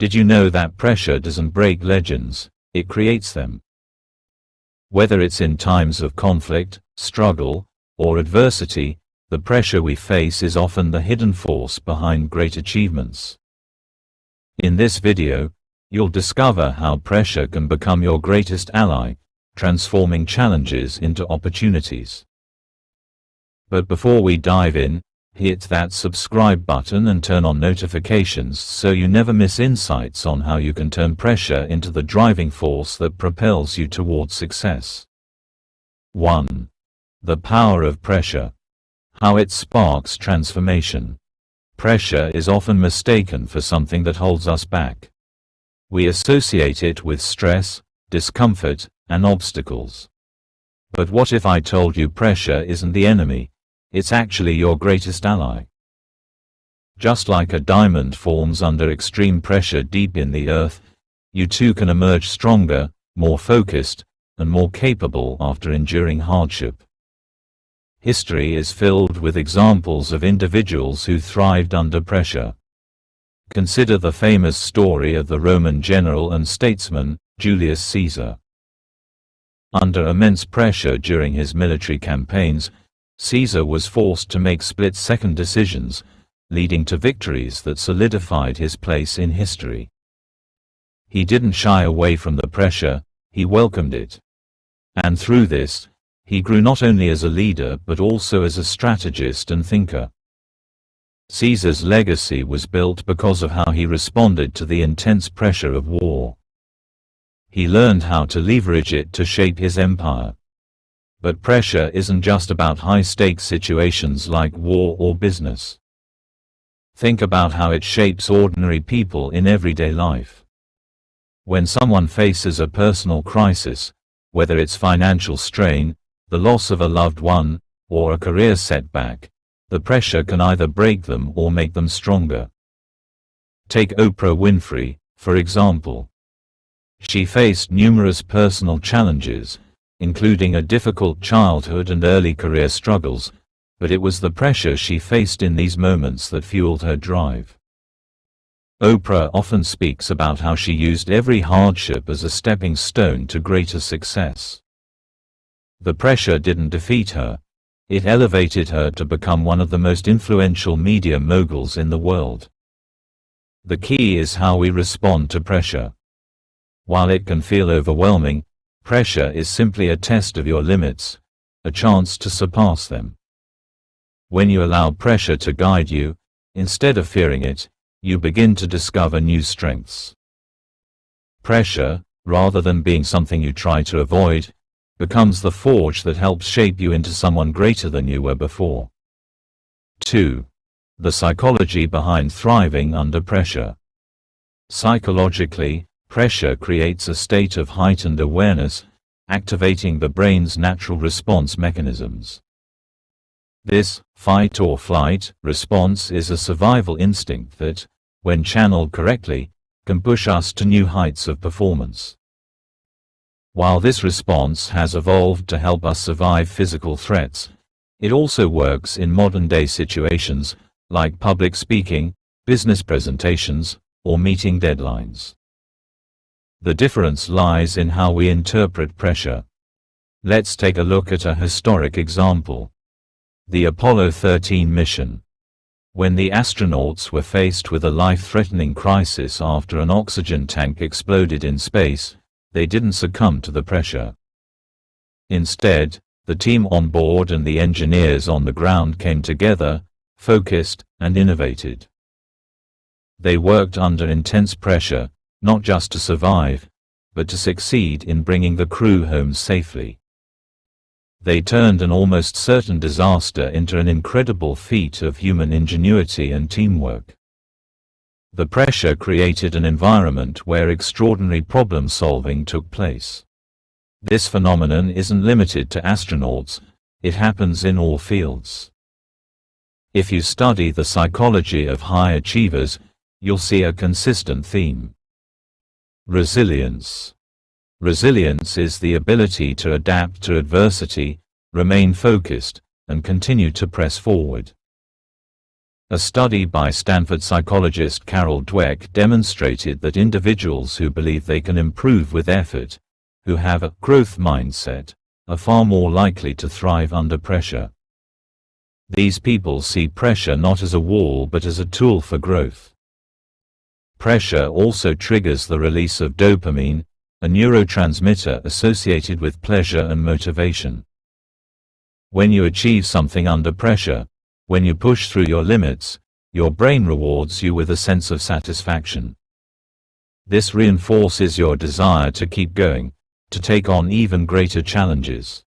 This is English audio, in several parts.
Did you know that pressure doesn't break legends, it creates them? Whether it's in times of conflict, struggle, or adversity, the pressure we face is often the hidden force behind great achievements. In this video, you'll discover how pressure can become your greatest ally, transforming challenges into opportunities. But before we dive in, hit that subscribe button and turn on notifications so you never miss insights on how you can turn pressure into the driving force that propels you toward success. 1. The power of pressure. How it sparks transformation. Pressure is often mistaken for something that holds us back. We associate it with stress, discomfort, and obstacles. But what if I told you pressure isn't the enemy? It's actually your greatest ally. Just like a diamond forms under extreme pressure deep in the earth, you too can emerge stronger, more focused, and more capable after enduring hardship. History is filled with examples of individuals who thrived under pressure. Consider the famous story of the Roman general and statesman, Julius Caesar. Under immense pressure during his military campaigns, Caesar was forced to make split-second decisions, leading to victories that solidified his place in history. He didn't shy away from the pressure, he welcomed it. And through this, he grew not only as a leader but also as a strategist and thinker. Caesar's legacy was built because of how he responded to the intense pressure of war. He learned how to leverage it to shape his empire. But pressure isn't just about high-stakes situations like war or business. Think about how it shapes ordinary people in everyday life. When someone faces a personal crisis, whether it's financial strain, the loss of a loved one, or a career setback, the pressure can either break them or make them stronger. Take Oprah Winfrey, for example. She faced numerous personal challenges, including a difficult childhood and early career struggles, but it was the pressure she faced in these moments that fueled her drive. Oprah often speaks about how she used every hardship as a stepping stone to greater success. The pressure didn't defeat her, it elevated her to become one of the most influential media moguls in the world. The key is how we respond to pressure. While it can feel overwhelming, pressure is simply a test of your limits, a chance to surpass them. When you allow pressure to guide you, instead of fearing it, you begin to discover new strengths. Pressure, rather than being something you try to avoid, becomes the forge that helps shape you into someone greater than you were before. 2. The psychology behind thriving under pressure. Psychologically, pressure creates a state of heightened awareness, activating the brain's natural response mechanisms. This fight-or-flight response is a survival instinct that, when channeled correctly, can push us to new heights of performance. While this response has evolved to help us survive physical threats, it also works in modern-day situations, like public speaking, business presentations, or meeting deadlines. The difference lies in how we interpret pressure. Let's take a look at a historic example. The Apollo 13 mission. When the astronauts were faced with a life-threatening crisis after an oxygen tank exploded in space, they didn't succumb to the pressure. Instead, the team on board and the engineers on the ground came together, focused, and innovated. They worked under intense pressure, not just to survive, but to succeed in bringing the crew home safely. They turned an almost certain disaster into an incredible feat of human ingenuity and teamwork. The pressure created an environment where extraordinary problem-solving took place. This phenomenon isn't limited to astronauts, it happens in all fields. If you study the psychology of high achievers, you'll see a consistent theme. Resilience. Resilience is the ability to adapt to adversity, remain focused, and continue to press forward. A study by Stanford psychologist Carol Dweck demonstrated that individuals who believe they can improve with effort, who have a growth mindset, are far more likely to thrive under pressure. These people see pressure not as a wall but as a tool for growth. Pressure also triggers the release of dopamine, a neurotransmitter associated with pleasure and motivation. When you achieve something under pressure, when you push through your limits, your brain rewards you with a sense of satisfaction. This reinforces your desire to keep going, to take on even greater challenges.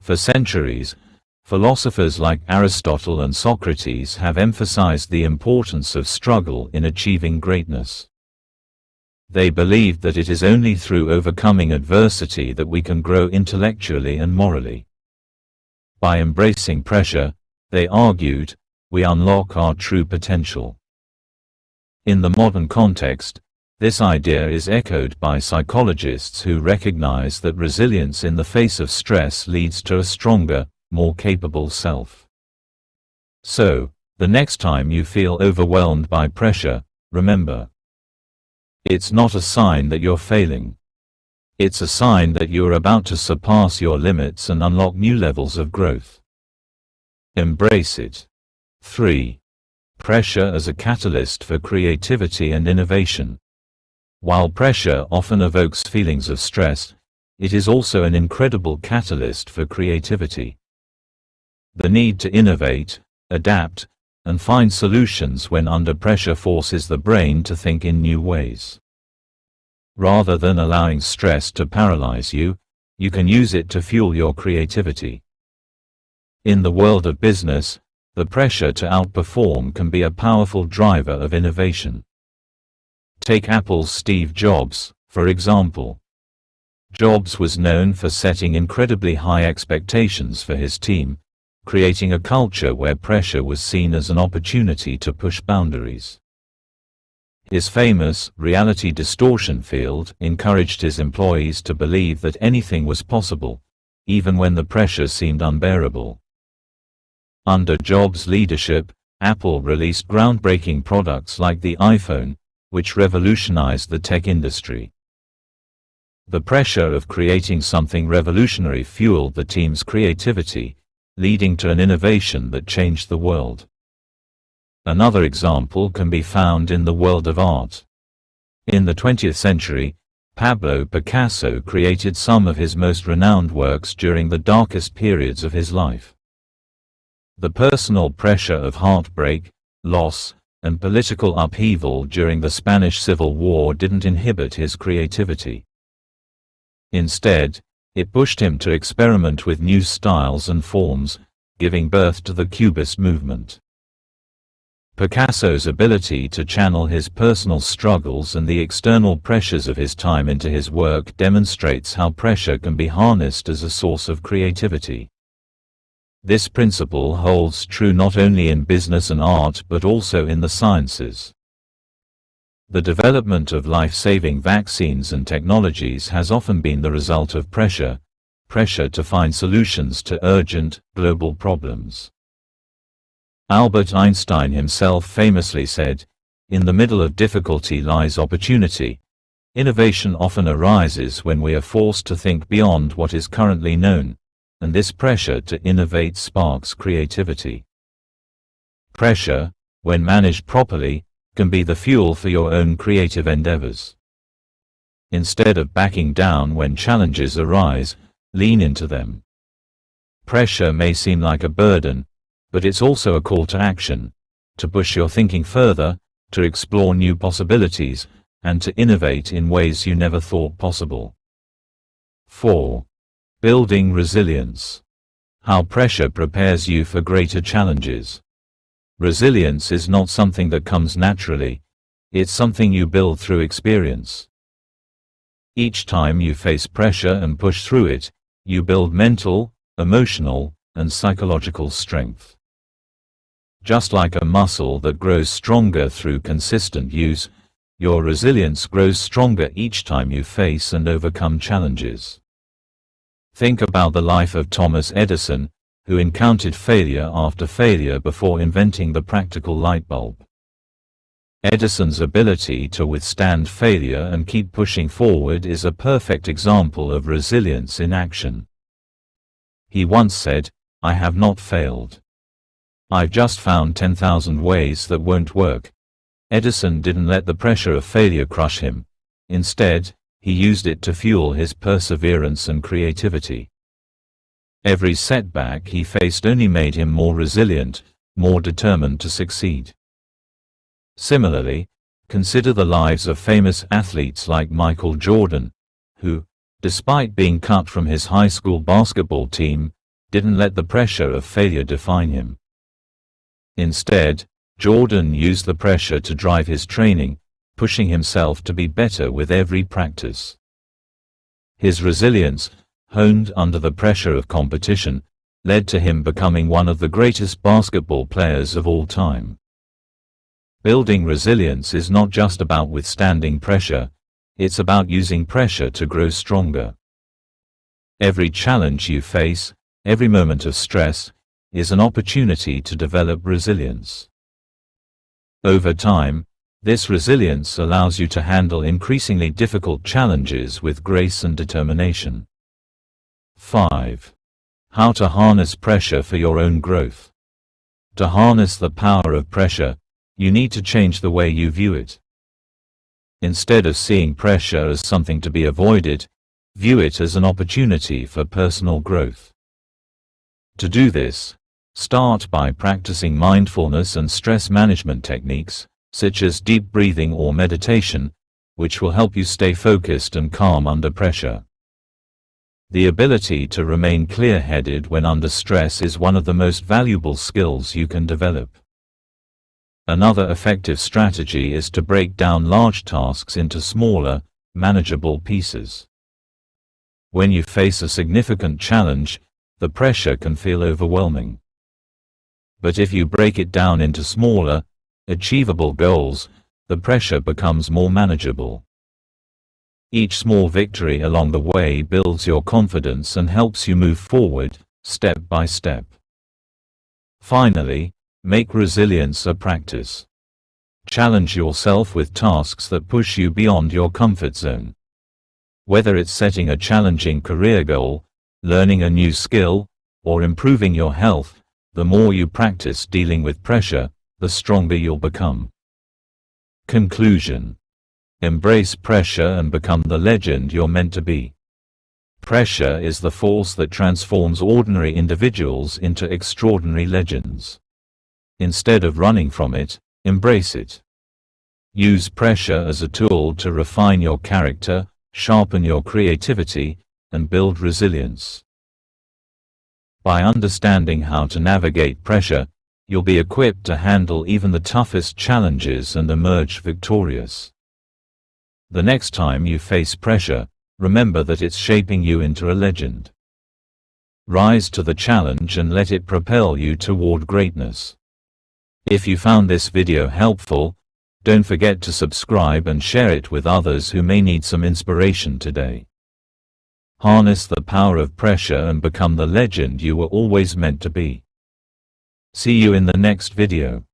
For centuries, philosophers like Aristotle and Socrates have emphasized the importance of struggle in achieving greatness. They believed that it is only through overcoming adversity that we can grow intellectually and morally. By embracing pressure, they argued, we unlock our true potential. In the modern context, this idea is echoed by psychologists who recognize that resilience in the face of stress leads to a stronger, more capable self. So, the next time you feel overwhelmed by pressure, remember, it's not a sign that you're failing. It's a sign that you're about to surpass your limits and unlock new levels of growth. Embrace it. 3. Pressure as a catalyst for creativity and innovation. While pressure often evokes feelings of stress, it is also an incredible catalyst for creativity. The need to innovate, adapt, and find solutions when under pressure forces the brain to think in new ways. Rather than allowing stress to paralyze you, you can use it to fuel your creativity. In the world of business, the pressure to outperform can be a powerful driver of innovation. Take Apple's Steve Jobs, for example. Jobs was known for setting incredibly high expectations for his team, creating a culture where pressure was seen as an opportunity to push boundaries. His famous reality distortion field encouraged his employees to believe that anything was possible, even when the pressure seemed unbearable. Under Jobs' leadership, Apple released groundbreaking products like the iPhone, which revolutionized the tech industry. The pressure of creating something revolutionary fueled the team's creativity, leading to an innovation that changed the world. Another example can be found in the world of art. In the 20th century, Pablo Picasso created some of his most renowned works during the darkest periods of his life. The personal pressure of heartbreak, loss, and political upheaval during the Spanish Civil War didn't inhibit his creativity. Instead, it pushed him to experiment with new styles and forms, giving birth to the Cubist movement. Picasso's ability to channel his personal struggles and the external pressures of his time into his work demonstrates how pressure can be harnessed as a source of creativity. This principle holds true not only in business and art but also in the sciences. The development of life-saving vaccines and technologies has often been the result of pressure to find solutions to urgent, global problems. Albert Einstein himself famously said, "In the middle of difficulty lies opportunity." Innovation often arises when we are forced to think beyond what is currently known, and this pressure to innovate sparks creativity. Pressure, when managed properly, can be the fuel for your own creative endeavors. Instead of backing down when challenges arise, lean into them. Pressure may seem like a burden, but it's also a call to action, to push your thinking further, to explore new possibilities, and to innovate in ways you never thought possible. 4. Building resilience. How pressure prepares you for greater challenges. Resilience is not something that comes naturally, it's something you build through experience. Each time you face pressure and push through it, you build mental, emotional, and psychological strength. Just like a muscle that grows stronger through consistent use, your resilience grows stronger each time you face and overcome challenges. Think about the life of Thomas Edison, who encountered failure after failure before inventing the practical light bulb. Edison's ability to withstand failure and keep pushing forward is a perfect example of resilience in action. He once said, "I have not failed. I've just found 10,000 ways that won't work." Edison didn't let the pressure of failure crush him. Instead, he used it to fuel his perseverance and creativity. Every setback he faced only made him more resilient, more determined to succeed. Similarly, consider the lives of famous athletes like Michael Jordan, who, despite being cut from his high school basketball team, didn't let the pressure of failure define him. Instead, Jordan used the pressure to drive his training, pushing himself to be better with every practice. His resilience, honed under the pressure of competition, led to him becoming one of the greatest basketball players of all time. Building resilience is not just about withstanding pressure, it's about using pressure to grow stronger. Every challenge you face, every moment of stress, is an opportunity to develop resilience. Over time, this resilience allows you to handle increasingly difficult challenges with grace and determination. 5. How to harness pressure for your own growth. To harness the power of pressure, you need to change the way you view it. Instead of seeing pressure as something to be avoided, view it as an opportunity for personal growth. To do this, start by practicing mindfulness and stress management techniques, such as deep breathing or meditation, which will help you stay focused and calm under pressure. The ability to remain clear-headed when under stress is one of the most valuable skills you can develop. Another effective strategy is to break down large tasks into smaller, manageable pieces. When you face a significant challenge, the pressure can feel overwhelming. But if you break it down into smaller, achievable goals, the pressure becomes more manageable. Each small victory along the way builds your confidence and helps you move forward, step by step. Finally, make resilience a practice. Challenge yourself with tasks that push you beyond your comfort zone. Whether it's setting a challenging career goal, learning a new skill, or improving your health, the more you practice dealing with pressure, the stronger you'll become. Conclusion. Embrace pressure and become the legend you're meant to be. Pressure is the force that transforms ordinary individuals into extraordinary legends. Instead of running from it, embrace it. Use pressure as a tool to refine your character, sharpen your creativity, and build resilience. By understanding how to navigate pressure, you'll be equipped to handle even the toughest challenges and emerge victorious. The next time you face pressure, remember that it's shaping you into a legend. Rise to the challenge and let it propel you toward greatness. If you found this video helpful, don't forget to subscribe and share it with others who may need some inspiration today. Harness the power of pressure and become the legend you were always meant to be. See you in the next video.